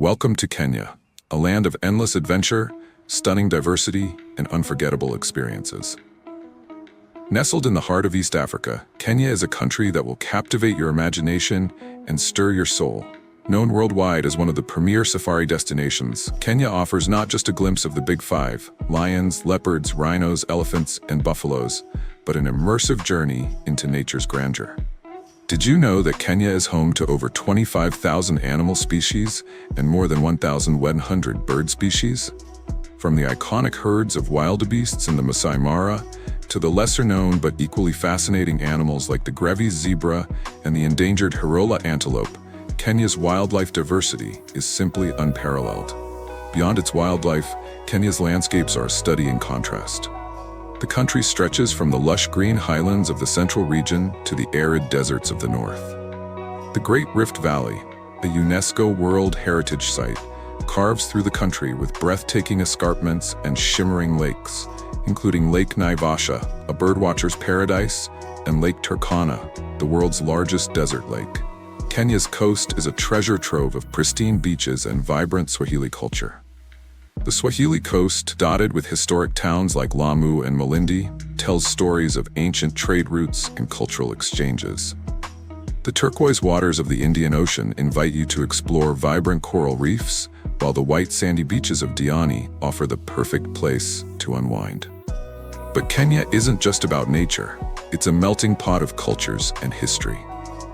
Welcome to Kenya, a land of endless adventure, stunning diversity, and unforgettable experiences. Nestled in the heart of East Africa, Kenya is a country that will captivate your imagination and stir your soul. Known worldwide as one of the premier safari destinations, Kenya offers not just a glimpse of the Big Five, lions, leopards, rhinos, elephants, and buffaloes, but an immersive journey into nature's grandeur. Did you know that Kenya is home to over 25,000 animal species and more than 1,100 bird species? From the iconic herds of wildebeests in the Masai Mara to the lesser-known but equally fascinating animals like the Grevy's zebra and the endangered Hirola antelope, Kenya's wildlife diversity is simply unparalleled. Beyond its wildlife, Kenya's landscapes are a study in contrast. The country stretches from the lush green highlands of the central region to the arid deserts of the north. The Great Rift Valley, a UNESCO World Heritage Site, carves through the country with breathtaking escarpments and shimmering lakes, including Lake Naivasha, a birdwatcher's paradise, and Lake Turkana, the world's largest desert lake. Kenya's coast is a treasure trove of pristine beaches and vibrant Swahili culture. The Swahili coast, dotted with historic towns like Lamu and Malindi, tells stories of ancient trade routes and cultural exchanges. The turquoise waters of the Indian Ocean invite you to explore vibrant coral reefs, while the white sandy beaches of Diani offer the perfect place to unwind. But Kenya isn't just about nature, it's a melting pot of cultures and history.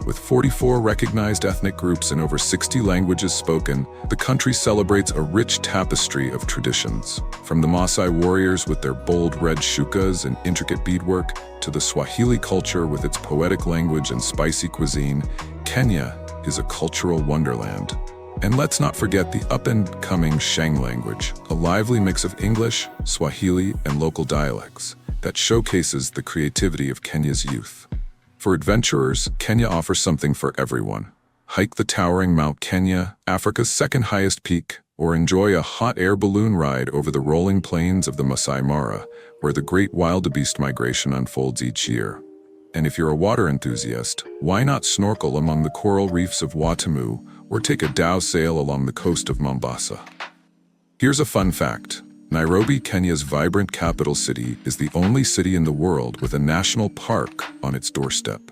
With 44 recognized ethnic groups and over 60 languages spoken, the country celebrates a rich tapestry of traditions. From the Maasai warriors with their bold red shukas and intricate beadwork, to the Swahili culture with its poetic language and spicy cuisine, Kenya is a cultural wonderland. And let's not forget the up-and-coming Sheng language, a lively mix of English, Swahili, and local dialects that showcases the creativity of Kenya's youth. For adventurers, Kenya offers something for everyone. Hike the towering Mount Kenya, Africa's second highest peak, or enjoy a hot air balloon ride over the rolling plains of the Masai Mara, where the great wildebeest migration unfolds each year. And if you're a water enthusiast, why not snorkel among the coral reefs of Watamu or take a dhow sail along the coast of Mombasa? Here's a fun fact. Nairobi, Kenya's vibrant capital city, is the only city in the world with a national park on its doorstep.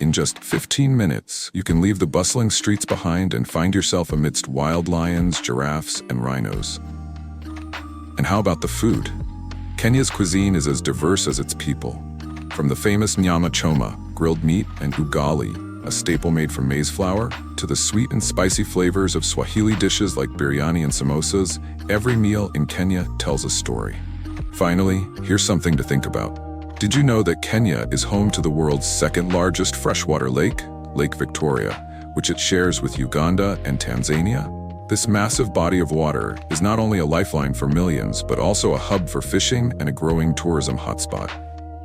In just 15 minutes, you can leave the bustling streets behind and find yourself amidst wild lions, giraffes, and rhinos. And how about the food? Kenya's cuisine is as diverse as its people. From the famous nyama choma, grilled meat, and ugali, a staple made from maize flour, to the sweet and spicy flavors of Swahili dishes like biryani and samosas, every meal in Kenya tells a story. Finally, here's something to think about. Did you know that Kenya is home to the world's second largest freshwater lake, Lake Victoria, which it shares with Uganda and Tanzania? This massive body of water is not only a lifeline for millions, but also a hub for fishing and a growing tourism hotspot.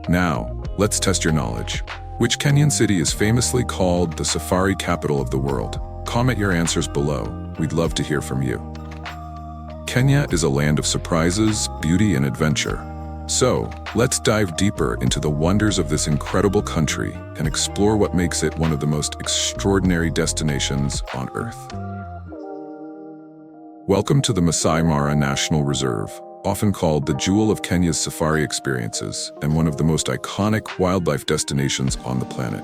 Now, let's test your knowledge. Which Kenyan city is famously called the safari capital of the world? Comment your answers below. We'd love to hear from you. Kenya is a land of surprises, beauty, and adventure. So, let's dive deeper into the wonders of this incredible country and explore what makes it one of the most extraordinary destinations on Earth. Welcome to the Masai Mara National Reserve, often called the jewel of Kenya's safari experiences and one of the most iconic wildlife destinations on the planet.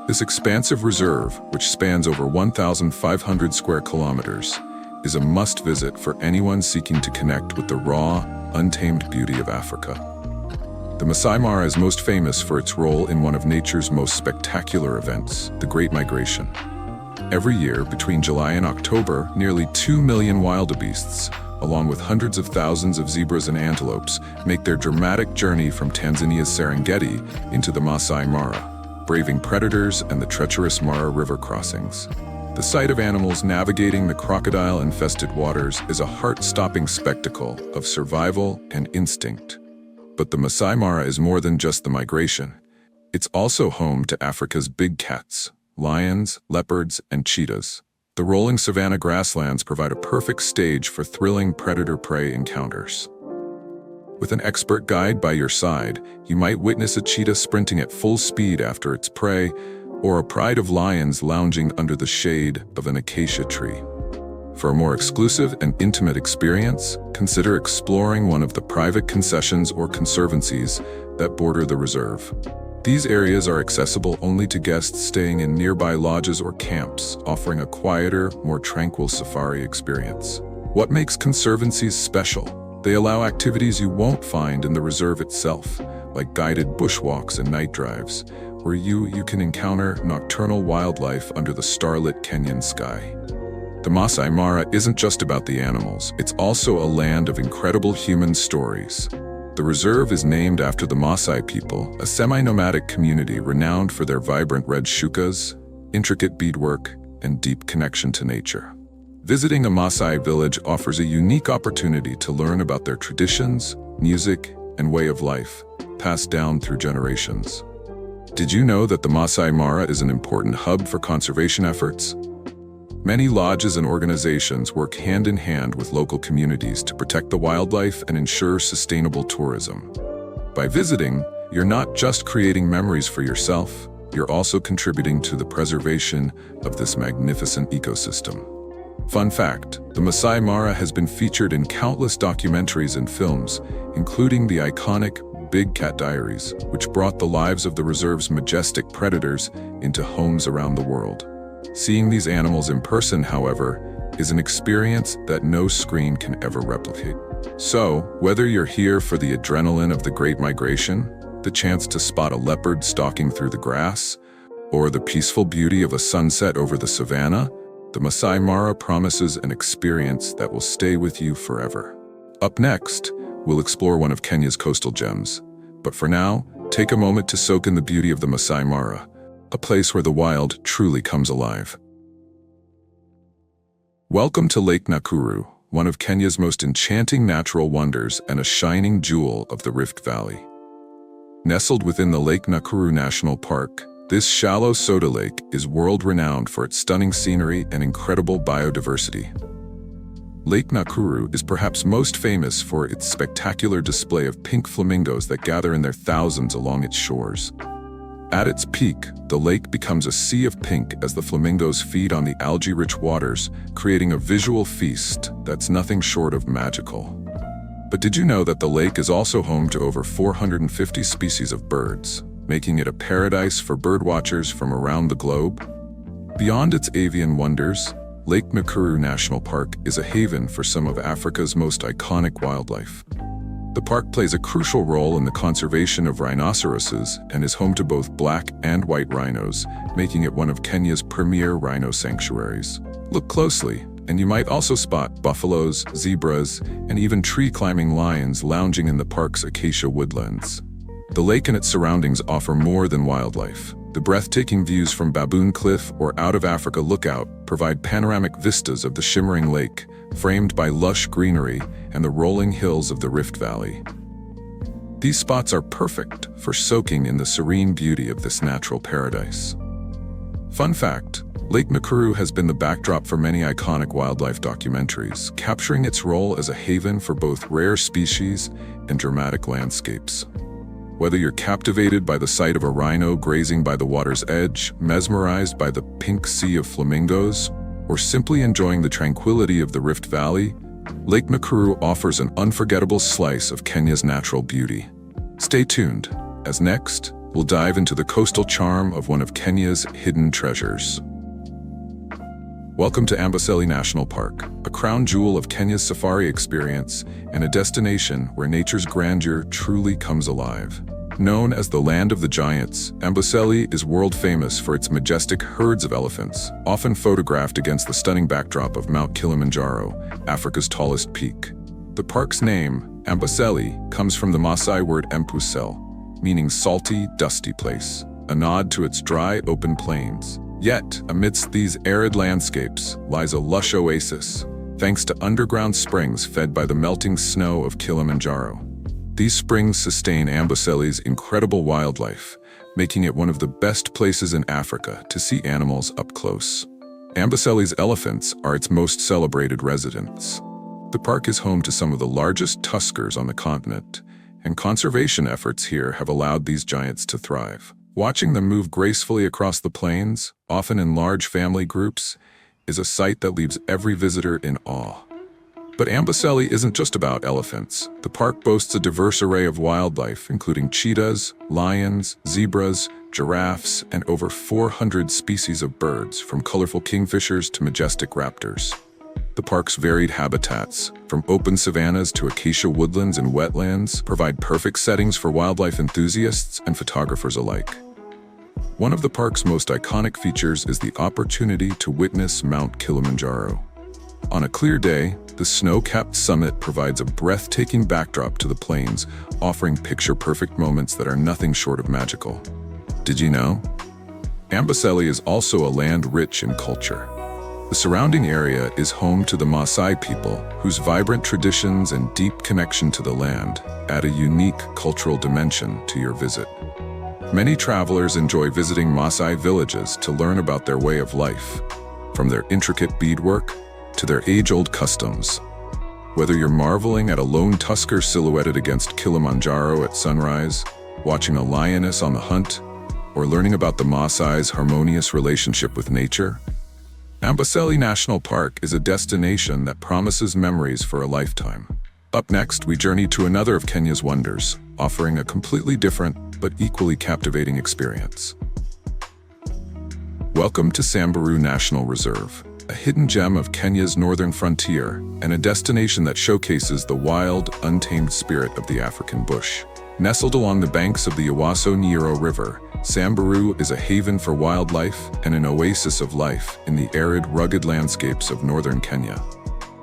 This expansive reserve, which spans over 1,500 square kilometers, is a must-visit for anyone seeking to connect with the raw, untamed beauty of Africa. The Masai Mara is most famous for its role in one of nature's most spectacular events, the Great Migration. Every year, between July and October, nearly 2 million wildebeests, along with hundreds of thousands of zebras and antelopes, make their dramatic journey from Tanzania's Serengeti into the Masai Mara, braving predators and the treacherous Mara River crossings. The sight of animals navigating the crocodile-infested waters is a heart-stopping spectacle of survival and instinct. But the Masai Mara is more than just the migration. It's also home to Africa's big cats, lions, leopards, and cheetahs. The rolling savanna grasslands provide a perfect stage for thrilling predator-prey encounters. With an expert guide by your side, you might witness a cheetah sprinting at full speed after its prey, or a pride of lions lounging under the shade of an acacia tree. For a more exclusive and intimate experience, consider exploring one of the private concessions or conservancies that border the reserve. These areas are accessible only to guests staying in nearby lodges or camps, offering a quieter, more tranquil safari experience. What makes conservancies special? They allow activities you won't find in the reserve itself, like guided bushwalks and night drives, where you can encounter nocturnal wildlife under the starlit Kenyan sky. The Masai Mara isn't just about the animals, it's also a land of incredible human stories. The reserve is named after the Maasai people, a semi-nomadic community renowned for their vibrant red shukas, intricate beadwork, and deep connection to nature. Visiting a Maasai village offers a unique opportunity to learn about their traditions, music, and way of life, passed down through generations. Did you know that the Masai Mara is an important hub for conservation efforts? Many lodges and organizations work hand in hand with local communities to protect the wildlife and ensure sustainable tourism. By visiting, you're not just creating memories for yourself, you're also contributing to the preservation of this magnificent ecosystem. Fun fact, the Masai Mara has been featured in countless documentaries and films, including the iconic Big Cat Diaries, which brought the lives of the reserve's majestic predators into homes around the world. Seeing these animals in person, however, is an experience that no screen can ever replicate. So, whether you're here for the adrenaline of the Great Migration, the chance to spot a leopard stalking through the grass, or the peaceful beauty of a sunset over the savannah, the Masai Mara promises an experience that will stay with you forever. Up next, we'll explore one of Kenya's coastal gems. But for now, take a moment to soak in the beauty of the Masai Mara, a place where the wild truly comes alive. Welcome to Lake Nakuru, one of Kenya's most enchanting natural wonders and a shining jewel of the Rift Valley. Nestled within the Lake Nakuru National Park, this shallow soda lake is world-renowned for its stunning scenery and incredible biodiversity. Lake Nakuru is perhaps most famous for its spectacular display of pink flamingos that gather in their thousands along its shores. At its peak, the lake becomes a sea of pink as the flamingos feed on the algae-rich waters, creating a visual feast that's nothing short of magical. But did you know that the lake is also home to over 450 species of birds, making it a paradise for birdwatchers from around the globe? Beyond its avian wonders, Lake Nakuru National Park is a haven for some of Africa's most iconic wildlife. The park plays a crucial role in the conservation of rhinoceroses and is home to both black and white rhinos, making it one of Kenya's premier rhino sanctuaries. Look closely, and you might also spot buffaloes, zebras, and even tree-climbing lions lounging in the park's acacia woodlands. The lake and its surroundings offer more than wildlife. The breathtaking views from Baboon Cliff or Out of Africa Lookout provide panoramic vistas of the shimmering lake, framed by lush greenery and the rolling hills of the Rift Valley. These spots are perfect for soaking in the serene beauty of this natural paradise. Fun fact, Lake Nakuru has been the backdrop for many iconic wildlife documentaries, capturing its role as a haven for both rare species and dramatic landscapes. Whether you're captivated by the sight of a rhino grazing by the water's edge, mesmerized by the pink sea of flamingos, or simply enjoying the tranquility of the Rift Valley, Lake Nakuru offers an unforgettable slice of Kenya's natural beauty. Stay tuned, as next, we'll dive into the coastal charm of one of Kenya's hidden treasures. Welcome to Amboseli National Park, a crown jewel of Kenya's safari experience and a destination where nature's grandeur truly comes alive. Known as the Land of the Giants, Amboseli is world famous for its majestic herds of elephants, often photographed against the stunning backdrop of Mount Kilimanjaro, Africa's tallest peak. The park's name, Amboseli, comes from the Maasai word empusel, meaning salty, dusty place, a nod to its dry, open plains. Yet, amidst these arid landscapes lies a lush oasis, thanks to underground springs fed by the melting snow of Kilimanjaro. These springs sustain Amboseli's incredible wildlife, making it one of the best places in Africa to see animals up close. Amboseli's elephants are its most celebrated residents. The park is home to some of the largest tuskers on the continent, and conservation efforts here have allowed these giants to thrive. Watching them move gracefully across the plains, often in large family groups, is a sight that leaves every visitor in awe. But Amboseli isn't just about elephants. The park boasts a diverse array of wildlife, including cheetahs, lions, zebras, giraffes, and over 400 species of birds, from colorful kingfishers to majestic raptors. The park's varied habitats, from open savannas to acacia woodlands and wetlands, provide perfect settings for wildlife enthusiasts and photographers alike. One of the park's most iconic features is the opportunity to witness Mount Kilimanjaro. On a clear day, the snow-capped summit provides a breathtaking backdrop to the plains, offering picture-perfect moments that are nothing short of magical. Did you know? Amboseli is also a land rich in culture. The surrounding area is home to the Maasai people, whose vibrant traditions and deep connection to the land add a unique cultural dimension to your visit. Many travelers enjoy visiting Maasai villages to learn about their way of life, from their intricate beadwork to their age-old customs. Whether you're marveling at a lone tusker silhouetted against Kilimanjaro at sunrise, watching a lioness on the hunt, or learning about the Maasai's harmonious relationship with nature, Amboseli National Park is a destination that promises memories for a lifetime. Up next, we journey to another of Kenya's wonders, offering a completely different but equally captivating experience. Welcome to Samburu National Reserve, a hidden gem of Kenya's northern frontier and a destination that showcases the wild, untamed spirit of the African bush. Nestled along the banks of the Owasso River, Samburu is a haven for wildlife and an oasis of life in the arid, rugged landscapes of northern Kenya.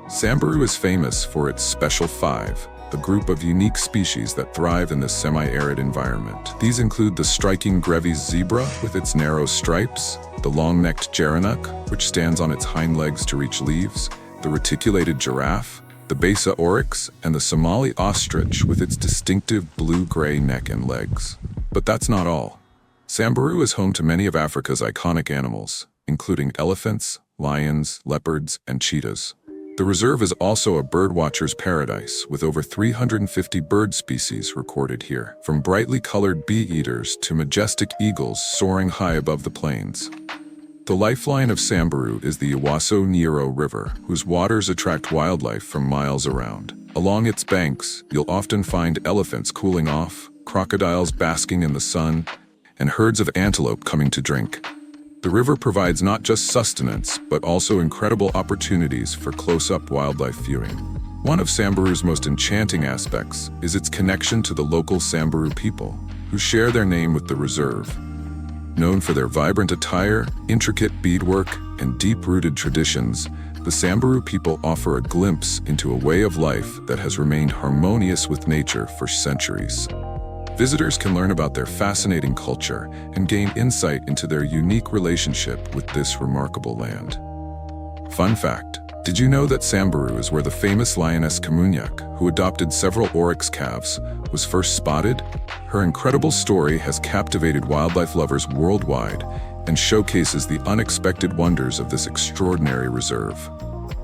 Samburu is famous for its Special Five, a group of unique species that thrive in this semi-arid environment. These include the striking Grevy's zebra with its narrow stripes, the long-necked gerenuk, which stands on its hind legs to reach leaves, the reticulated giraffe, the Besa oryx, and the Somali ostrich with its distinctive blue-gray neck and legs. But that's not all. Samburu is home to many of Africa's iconic animals, including elephants, lions, leopards, and cheetahs. The reserve is also a birdwatcher's paradise, with over 350 bird species recorded here, from brightly colored bee-eaters to majestic eagles soaring high above the plains. The lifeline of Samburu is the Owasso River, whose waters attract wildlife from miles around. Along its banks, you'll often find elephants cooling off, crocodiles basking in the sun, and herds of antelope coming to drink. The river provides not just sustenance, but also incredible opportunities for close-up wildlife viewing. One of Samburu's most enchanting aspects is its connection to the local Samburu people, who share their name with the reserve. Known for their vibrant attire, intricate beadwork, and deep-rooted traditions, the Samburu people offer a glimpse into a way of life that has remained harmonious with nature for centuries. Visitors can learn about their fascinating culture and gain insight into their unique relationship with this remarkable land. Fun fact, did you know that Samburu is where the famous lioness Kamunyak, who adopted several oryx calves, was first spotted? Her incredible story has captivated wildlife lovers worldwide and showcases the unexpected wonders of this extraordinary reserve.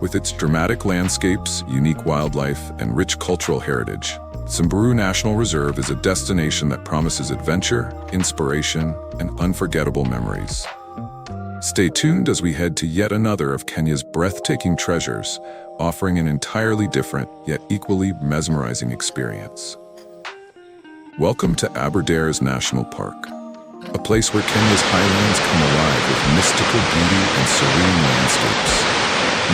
With its dramatic landscapes, unique wildlife, and rich cultural heritage, Samburu National Reserve is a destination that promises adventure, inspiration, and unforgettable memories. Stay tuned as we head to yet another of Kenya's breathtaking treasures, offering an entirely different yet equally mesmerizing experience. Welcome to Aberdares National Park, a place where Kenya's highlands come alive with mystical beauty and serene landscapes.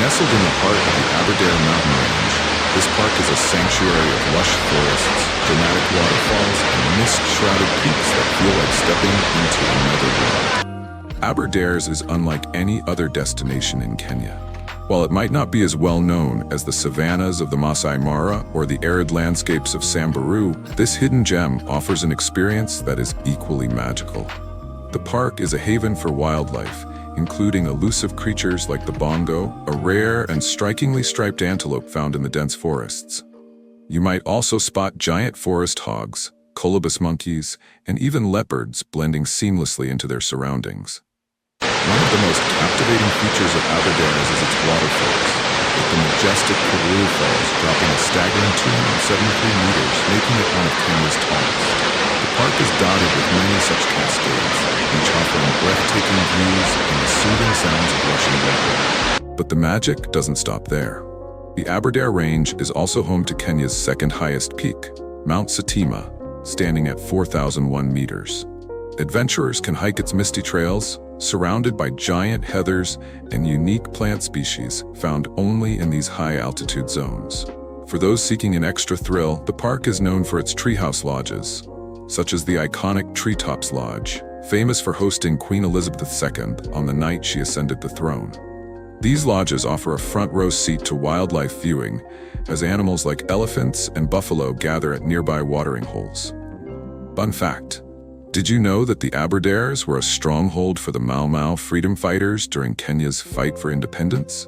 Nestled in the heart of the Aberdare mountain range, this park is a sanctuary of lush forests, dramatic waterfalls, and mist-shrouded peaks that feel like stepping into another world. Aberdares is unlike any other destination in Kenya. While it might not be as well known as the savannas of the Masai Mara or the arid landscapes of Samburu, this hidden gem offers an experience that is equally magical. The park is a haven for wildlife, including elusive creatures like the bongo, a rare and strikingly striped antelope found in the dense forests. You might also spot giant forest hogs, colobus monkeys, and even leopards blending seamlessly into their surroundings. One of the most captivating features of Aberdares is its waterfalls, with the majestic Falls dropping a staggering 273 meters, making it one of Kenya's tallest. The park is dotted with many such cascades, each offering breathtaking views and the soothing sounds of rushing water. But the magic doesn't stop there. The Aberdares Range is also home to Kenya's second highest peak, Mount Satima, standing at 4,001 meters. Adventurers can hike its misty trails, surrounded by giant heathers and unique plant species found only in these high-altitude zones. For those seeking an extra thrill, the park is known for its treehouse lodges, such as the iconic Treetops Lodge, famous for hosting Queen Elizabeth II on the night she ascended the throne. These lodges offer a front-row seat to wildlife viewing, as animals like elephants and buffalo gather at nearby watering holes. Fun fact: did you know that the Aberdares were a stronghold for the Mau Mau freedom fighters during Kenya's fight for independence?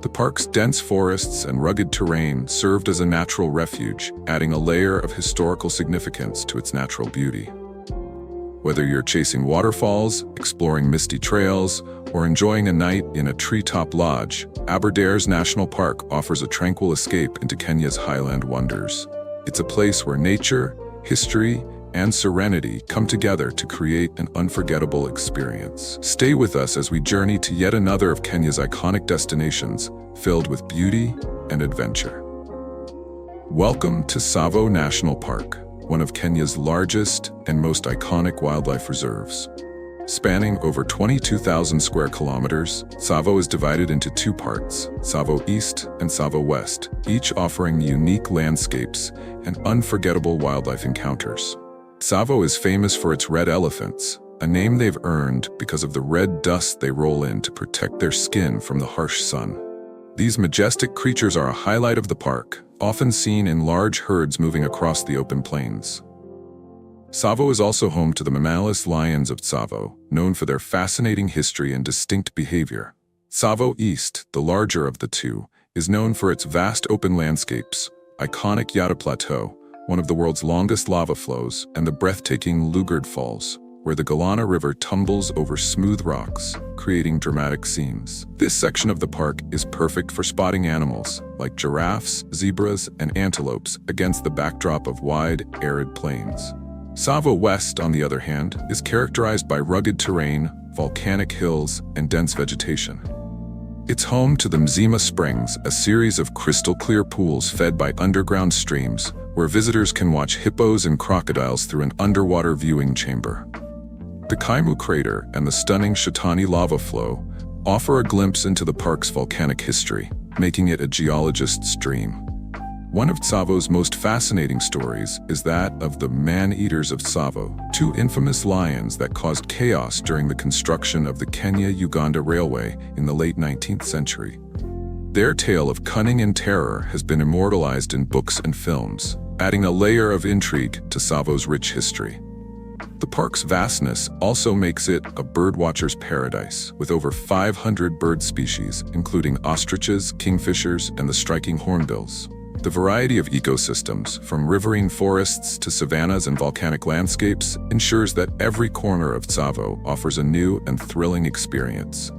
The park's dense forests and rugged terrain served as a natural refuge, adding a layer of historical significance to its natural beauty. Whether you're chasing waterfalls, exploring misty trails, or enjoying a night in a treetop lodge, Aberdares National Park offers a tranquil escape into Kenya's highland wonders. It's a place where nature, history, and serenity come together to create an unforgettable experience. Stay with us as we journey to yet another of Kenya's iconic destinations, filled with beauty and adventure. Welcome to Tsavo National Park, one of Kenya's largest and most iconic wildlife reserves. Spanning over 22,000 square kilometers, Tsavo is divided into two parts, Tsavo East and Tsavo West, each offering unique landscapes and unforgettable wildlife encounters. Tsavo is famous for its red elephants, a name they've earned because of the red dust they roll in to protect their skin from the harsh sun. These majestic creatures are a highlight of the park, often seen in large herds moving across the open plains. Tsavo is also home to the mammalous lions of Tsavo, known for their fascinating history and distinct behavior. Tsavo East, the larger of the two, is known for its vast open landscapes, iconic Yata Plateau, one of the world's longest lava flows, and the breathtaking Lugard Falls, where the Galana River tumbles over smooth rocks, creating dramatic scenes. This section of the park is perfect for spotting animals like giraffes, zebras, and antelopes against the backdrop of wide, arid plains. Tsavo West, on the other hand, is characterized by rugged terrain, volcanic hills, and dense vegetation. It's home to the Mzima Springs, a series of crystal-clear pools fed by underground streams, where visitors can watch hippos and crocodiles through an underwater viewing chamber. The Kaimu crater and the stunning Shetani lava flow offer a glimpse into the park's volcanic history, making it a geologist's dream. One of Tsavo's most fascinating stories is that of the man-eaters of Tsavo, two infamous lions that caused chaos during the construction of the Kenya-Uganda Railway in the late 19th century. Their tale of cunning and terror has been immortalized in books and films, adding a layer of intrigue to Tsavo's rich history. The park's vastness also makes it a birdwatcher's paradise, with over 500 bird species, including ostriches, kingfishers, and the striking hornbills. The variety of ecosystems, from riverine forests to savannas and volcanic landscapes, ensures that every corner of Tsavo offers a new and thrilling experience.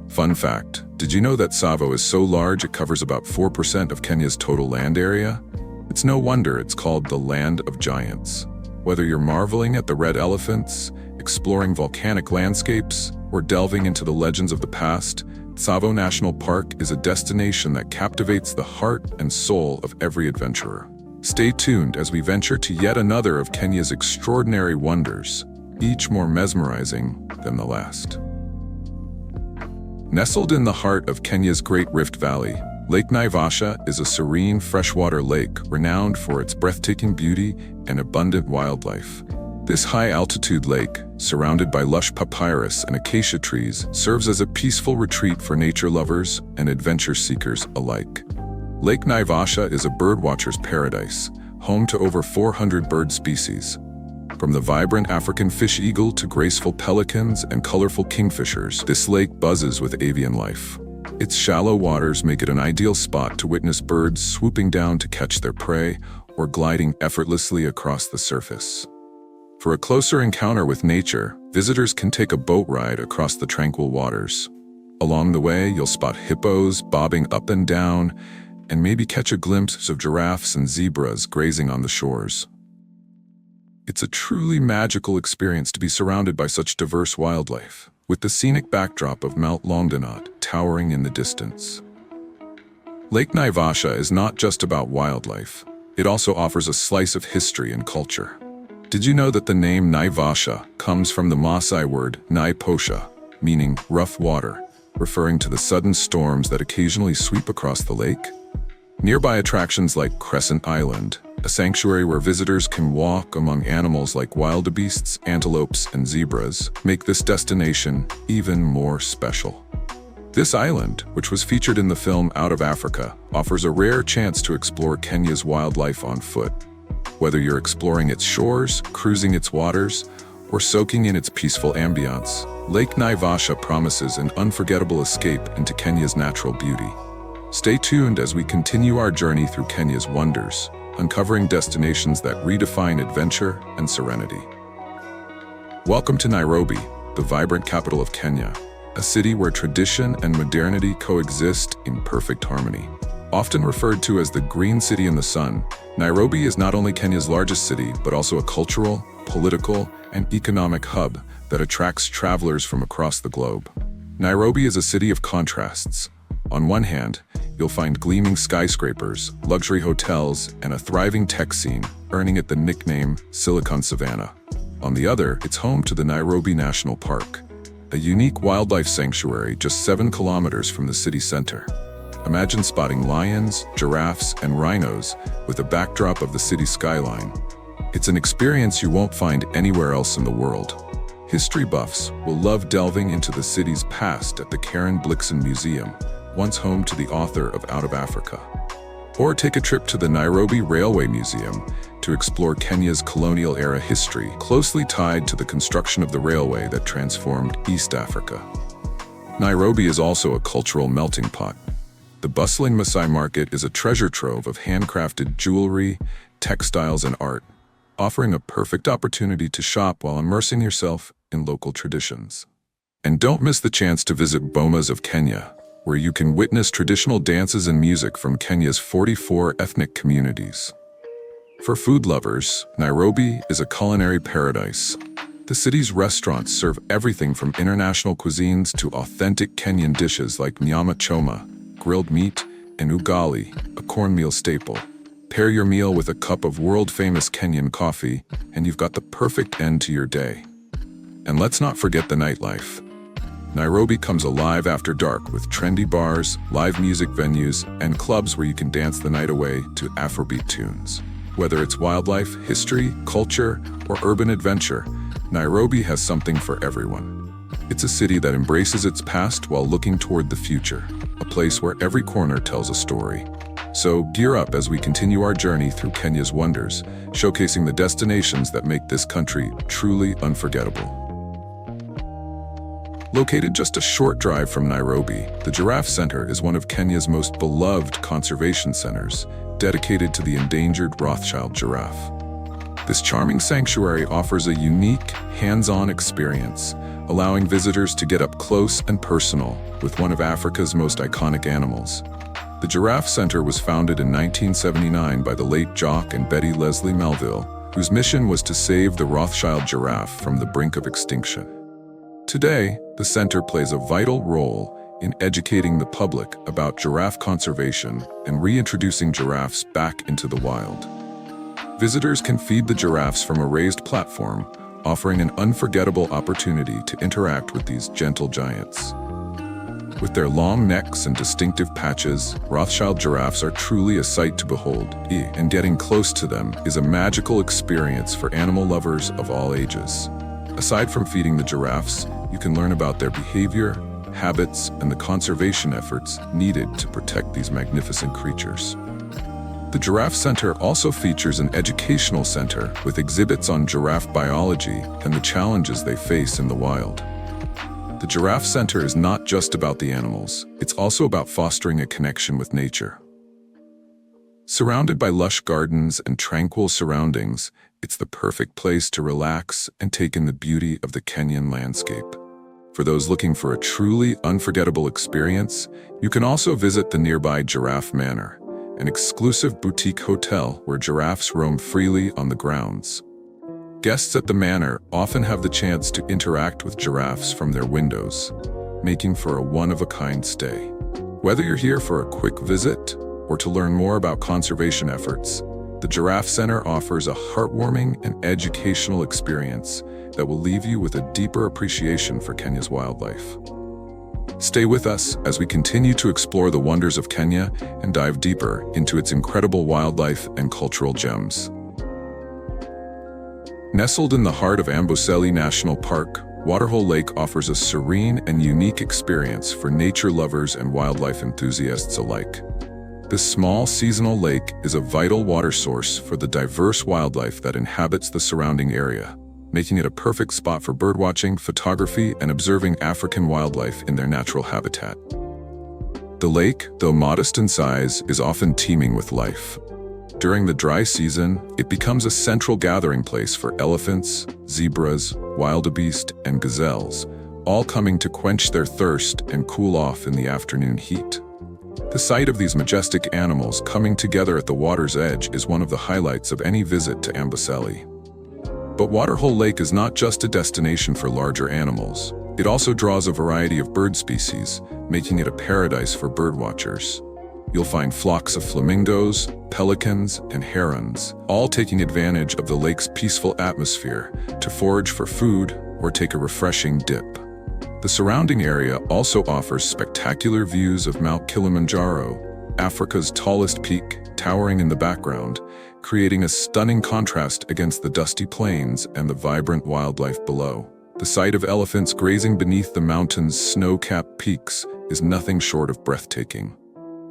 Fun fact: did you know that Tsavo is so large it covers about 4% of Kenya's total land area? It's no wonder it's called the Land of Giants. Whether you're marveling at the red elephants, exploring volcanic landscapes, or delving into the legends of the past, Tsavo National Park is a destination that captivates the heart and soul of every adventurer. Stay tuned as we venture to yet another of Kenya's extraordinary wonders, each more mesmerizing than the last. Nestled in the heart of Kenya's Great Rift Valley, Lake Naivasha is a serene freshwater lake renowned for its breathtaking beauty and abundant wildlife. This high-altitude lake, surrounded by lush papyrus and acacia trees, serves as a peaceful retreat for nature lovers and adventure seekers alike. Lake Naivasha is a birdwatcher's paradise, home to over 400 bird species. From the vibrant African fish eagle to graceful pelicans and colorful kingfishers, this lake buzzes with avian life. Its shallow waters make it an ideal spot to witness birds swooping down to catch their prey or gliding effortlessly across the surface. For a closer encounter with nature, visitors can take a boat ride across the tranquil waters. Along the way, you'll spot hippos bobbing up and down, and maybe catch a glimpse of giraffes and zebras grazing on the shores. It's a truly magical experience to be surrounded by such diverse wildlife, with the scenic backdrop of Mount Longdonot towering in the distance. Lake Naivasha is not just about wildlife. It also offers a slice of history and culture. Did you know that the name Naivasha comes from the Maasai word Naiposha, meaning rough water, referring to the sudden storms that occasionally sweep across the lake? Nearby attractions like Crescent Island, a sanctuary where visitors can walk among animals like wildebeests, antelopes, and zebras, make this destination even more special. This island, which was featured in the film Out of Africa, offers a rare chance to explore Kenya's wildlife on foot. Whether you're exploring its shores, cruising its waters, or soaking in its peaceful ambience, Lake Naivasha promises an unforgettable escape into Kenya's natural beauty. Stay tuned as we continue our journey through Kenya's wonders, uncovering destinations that redefine adventure and serenity. Welcome to Nairobi, the vibrant capital of Kenya, a city where tradition and modernity coexist in perfect harmony. Often referred to as the Green City in the Sun, Nairobi is not only Kenya's largest city, but also a cultural, political, and economic hub that attracts travelers from across the globe. Nairobi is a city of contrasts. On one hand, you'll find gleaming skyscrapers, luxury hotels, and a thriving tech scene, earning it the nickname Silicon Savannah. On the other, it's home to the Nairobi National Park, a unique wildlife sanctuary just 7 kilometers from the city center. Imagine spotting lions, giraffes, and rhinos with a backdrop of the city skyline. It's an experience you won't find anywhere else in the world. History buffs will love delving into the city's past at the Karen Blixen Museum, once home to the author of Out of Africa. Or take a trip to the Nairobi Railway Museum to explore Kenya's colonial-era history, closely tied to the construction of the railway that transformed East Africa. Nairobi is also a cultural melting pot. The bustling Masai market is a treasure trove of handcrafted jewelry, textiles, and art, offering a perfect opportunity to shop while immersing yourself in local traditions. And don't miss the chance to visit Bomas of Kenya, where you can witness traditional dances and music from Kenya's 44 ethnic communities. For food lovers, Nairobi is a culinary paradise. The city's restaurants serve everything from international cuisines to authentic Kenyan dishes like nyama choma, grilled meat, and ugali, a cornmeal staple. Pair your meal with a cup of world-famous Kenyan coffee, and you've got the perfect end to your day. And let's not forget the nightlife. Nairobi comes alive after dark with trendy bars, live music venues, and clubs where you can dance the night away to Afrobeat tunes. Whether it's wildlife, history, culture, or urban adventure, Nairobi has something for everyone. It's a city that embraces its past while looking toward the future, a place where every corner tells a story. So gear up as we continue our journey through Kenya's wonders, showcasing the destinations that make this country truly unforgettable. Located just a short drive from Nairobi, the Giraffe Center is one of Kenya's most beloved conservation centers, dedicated to the endangered Rothschild giraffe. This charming sanctuary offers a unique, hands-on experience, allowing visitors to get up close and personal with one of Africa's most iconic animals. The Giraffe Center was founded in 1979 by the late Jock and Betty Leslie Melville, whose mission was to save the Rothschild giraffe from the brink of extinction. Today, the center plays a vital role in educating the public about giraffe conservation and reintroducing giraffes back into the wild. Visitors can feed the giraffes from a raised platform, offering an unforgettable opportunity to interact with these gentle giants. With their long necks and distinctive patches, Rothschild giraffes are truly a sight to behold, and getting close to them is a magical experience for animal lovers of all ages. Aside from feeding the giraffes, you can learn about their behavior, habits, and the conservation efforts needed to protect these magnificent creatures. The Giraffe Center also features an educational center with exhibits on giraffe biology and the challenges they face in the wild. The Giraffe Center is not just about the animals, it's also about fostering a connection with nature. Surrounded by lush gardens and tranquil surroundings, it's the perfect place to relax and take in the beauty of the Kenyan landscape. For those looking for a truly unforgettable experience, you can also visit the nearby Giraffe Manor, an exclusive boutique hotel where giraffes roam freely on the grounds. Guests at the manor often have the chance to interact with giraffes from their windows, making for a one-of-a-kind stay. Whether you're here for a quick visit or to learn more about conservation efforts, the Giraffe Center offers a heartwarming and educational experience that will leave you with a deeper appreciation for Kenya's wildlife. Stay with us as we continue to explore the wonders of Kenya and dive deeper into its incredible wildlife and cultural gems. Nestled in the heart of Amboseli National Park, Waterhole Lake offers a serene and unique experience for nature lovers and wildlife enthusiasts alike. This small seasonal lake is a vital water source for the diverse wildlife that inhabits the surrounding area, making it a perfect spot for birdwatching, photography, and observing African wildlife in their natural habitat. The lake, though modest in size, is often teeming with life. During the dry season, it becomes a central gathering place for elephants, zebras, wildebeest, and gazelles, all coming to quench their thirst and cool off in the afternoon heat. The sight of these majestic animals coming together at the water's edge is one of the highlights of any visit to Amboseli. But Waterhole Lake is not just a destination for larger animals. It also draws a variety of bird species, making it a paradise for birdwatchers. You'll find flocks of flamingos, pelicans, and herons, all taking advantage of the lake's peaceful atmosphere to forage for food or take a refreshing dip. The surrounding area also offers spectacular views of Mount Kilimanjaro, Africa's tallest peak, towering in the background, creating a stunning contrast against the dusty plains and the vibrant wildlife below. The sight of elephants grazing beneath the mountain's snow-capped peaks is nothing short of breathtaking.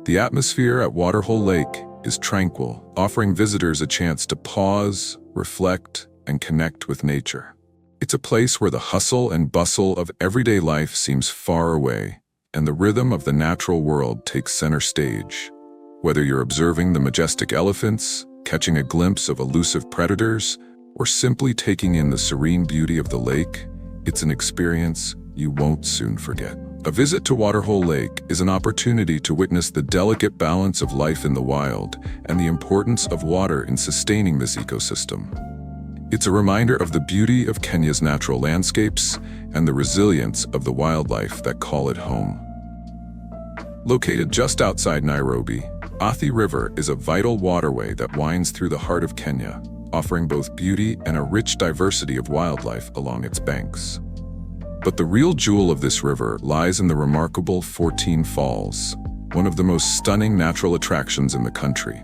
The atmosphere at Waterhole Lake is tranquil, offering visitors a chance to pause, reflect, and connect with nature. It's a place where the hustle and bustle of everyday life seems far away, and the rhythm of the natural world takes center stage. Whether you're observing the majestic elephants, catching a glimpse of elusive predators, or simply taking in the serene beauty of the lake, it's an experience you won't soon forget. A visit to Waterhole Lake is an opportunity to witness the delicate balance of life in the wild and the importance of water in sustaining this ecosystem. It's a reminder of the beauty of Kenya's natural landscapes and the resilience of the wildlife that call it home. Located just outside Nairobi, Athi River is a vital waterway that winds through the heart of Kenya, offering both beauty and a rich diversity of wildlife along its banks. But the real jewel of this river lies in the remarkable 14 Falls, one of the most stunning natural attractions in the country.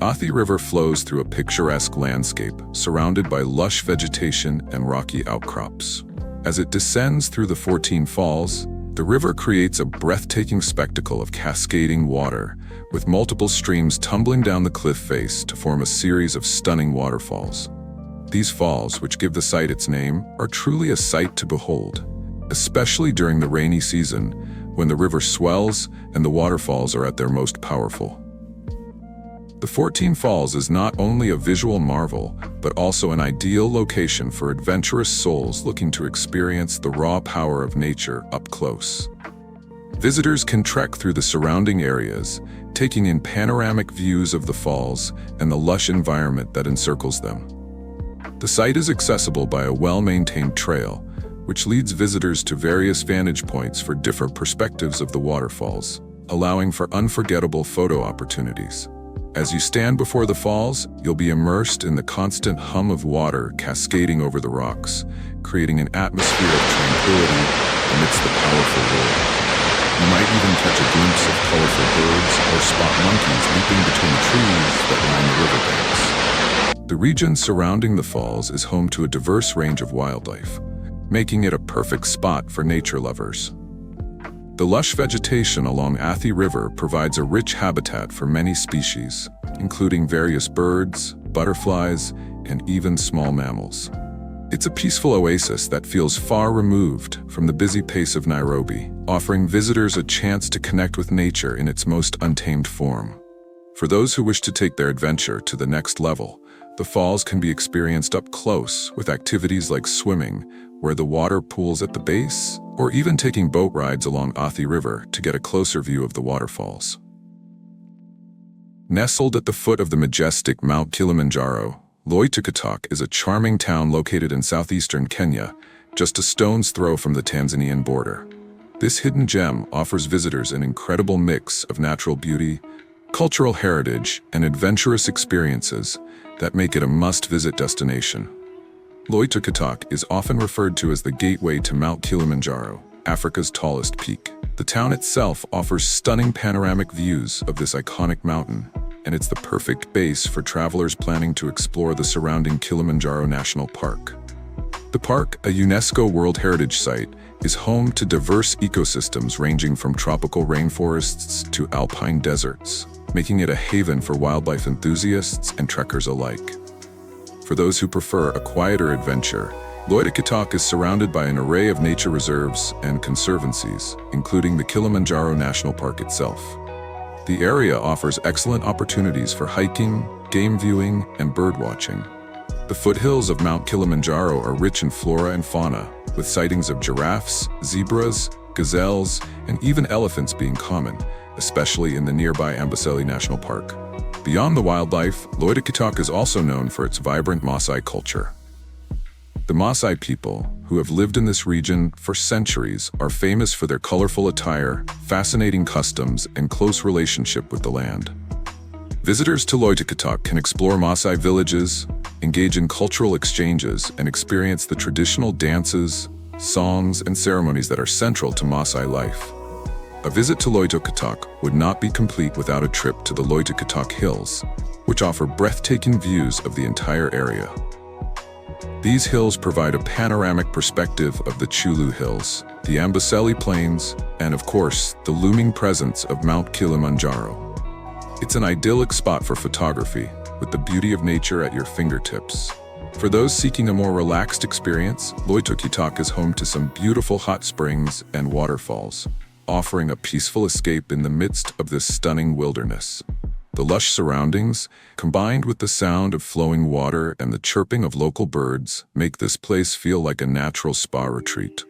Athi River flows through a picturesque landscape surrounded by lush vegetation and rocky outcrops. As it descends through the 14 Falls, the river creates a breathtaking spectacle of cascading water, with multiple streams tumbling down the cliff face to form a series of stunning waterfalls. These falls, which give the site its name, are truly a sight to behold, especially during the rainy season, when the river swells and the waterfalls are at their most powerful. The 14 Falls is not only a visual marvel, but also an ideal location for adventurous souls looking to experience the raw power of nature up close. Visitors can trek through the surrounding areas, taking in panoramic views of the falls and the lush environment that encircles them. The site is accessible by a well-maintained trail, which leads visitors to various vantage points for different perspectives of the waterfalls, allowing for unforgettable photo opportunities. As you stand before the falls, you'll be immersed in the constant hum of water cascading over the rocks, creating an atmosphere of tranquility amidst the powerful roar. You might even catch a glimpse of colorful birds or spot monkeys leaping between trees that line the riverbanks. The region surrounding the falls is home to a diverse range of wildlife, making it a perfect spot for nature lovers. The lush vegetation along Athi River provides a rich habitat for many species, including various birds, butterflies, and even small mammals. It's a peaceful oasis that feels far removed from the busy pace of Nairobi, offering visitors a chance to connect with nature in its most untamed form. For those who wish to take their adventure to the next level, the falls can be experienced up close with activities like swimming, where the water pools at the base, or even taking boat rides along Athi River to get a closer view of the waterfalls. Nestled at the foot of the majestic Mount Kilimanjaro, Loitokitok is a charming town located in southeastern Kenya, just a stone's throw from the Tanzanian border. This hidden gem offers visitors an incredible mix of natural beauty, cultural heritage, and adventurous experiences that make it a must-visit destination. Loitokitok is often referred to as the gateway to Mount Kilimanjaro, Africa's tallest peak. The town itself offers stunning panoramic views of this iconic mountain, and it's the perfect base for travelers planning to explore the surrounding Kilimanjaro National Park. The park, a UNESCO World Heritage Site, is home to diverse ecosystems ranging from tropical rainforests to alpine deserts, making it a haven for wildlife enthusiasts and trekkers alike. For those who prefer a quieter adventure, Loitokitok is surrounded by an array of nature reserves and conservancies, including the Kilimanjaro National Park itself. The area offers excellent opportunities for hiking, game viewing, and birdwatching. The foothills of Mount Kilimanjaro are rich in flora and fauna, with sightings of giraffes, zebras, gazelles, and even elephants being common, especially in the nearby Amboseli National Park. Beyond the wildlife, Loitokitok is also known for its vibrant Maasai culture. The Maasai people, who have lived in this region for centuries, are famous for their colorful attire, fascinating customs, and close relationship with the land. Visitors to Loitokitok can explore Maasai villages, engage in cultural exchanges, and experience the traditional dances, songs, and ceremonies that are central to Maasai life. A visit to Loitokitok would not be complete without a trip to the Loitokitok Hills, which offer breathtaking views of the entire area. These hills provide a panoramic perspective of the Chulu Hills, the Amboseli Plains, and of course, the looming presence of Mount Kilimanjaro. It's an idyllic spot for photography, with the beauty of nature at your fingertips. For those seeking a more relaxed experience, Loitokitok is home to some beautiful hot springs and waterfalls, offering a peaceful escape in the midst of this stunning wilderness. The lush surroundings, combined with the sound of flowing water and the chirping of local birds, make this place feel like a natural spa retreat.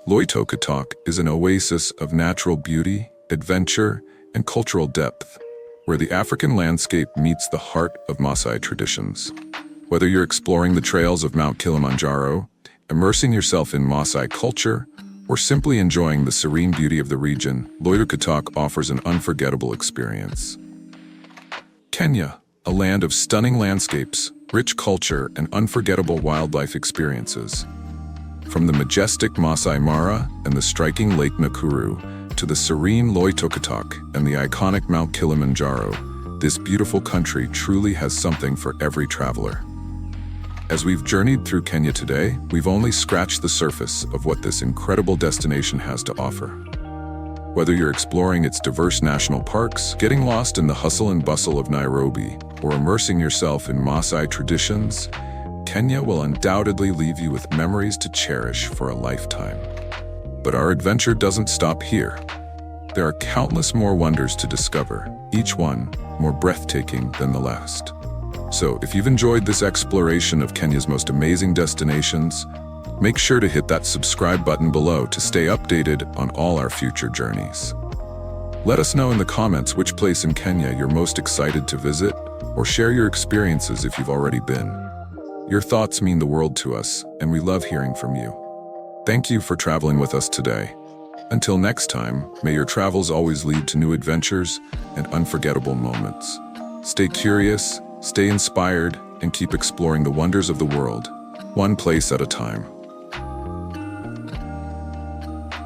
Loitokitok is an oasis of natural beauty, adventure, and cultural depth, where the African landscape meets the heart of Maasai traditions. Whether you're exploring the trails of Mount Kilimanjaro, immersing yourself in Maasai culture, or simply enjoying the serene beauty of the region, Loitokitok offers an unforgettable experience. Kenya, a land of stunning landscapes, rich culture, and unforgettable wildlife experiences. From the majestic Masai Mara and the striking Lake Nakuru to the serene Loitokitok and the iconic Mount Kilimanjaro, this beautiful country truly has something for every traveler. As we've journeyed through Kenya today, we've only scratched the surface of what this incredible destination has to offer. Whether you're exploring its diverse national parks, getting lost in the hustle and bustle of Nairobi, or immersing yourself in Maasai traditions, Kenya will undoubtedly leave you with memories to cherish for a lifetime. But our adventure doesn't stop here. There are countless more wonders to discover, each one more breathtaking than the last. So if you've enjoyed this exploration of Kenya's most amazing destinations, make sure to hit that subscribe button below to stay updated on all our future journeys. Let us know in the comments which place in Kenya you're most excited to visit, or share your experiences if you've already been. Your thoughts mean the world to us, and we love hearing from you. Thank you for traveling with us today. Until next time, may your travels always lead to new adventures and unforgettable moments. Stay curious, stay inspired, and keep exploring the wonders of the world, one place at a time.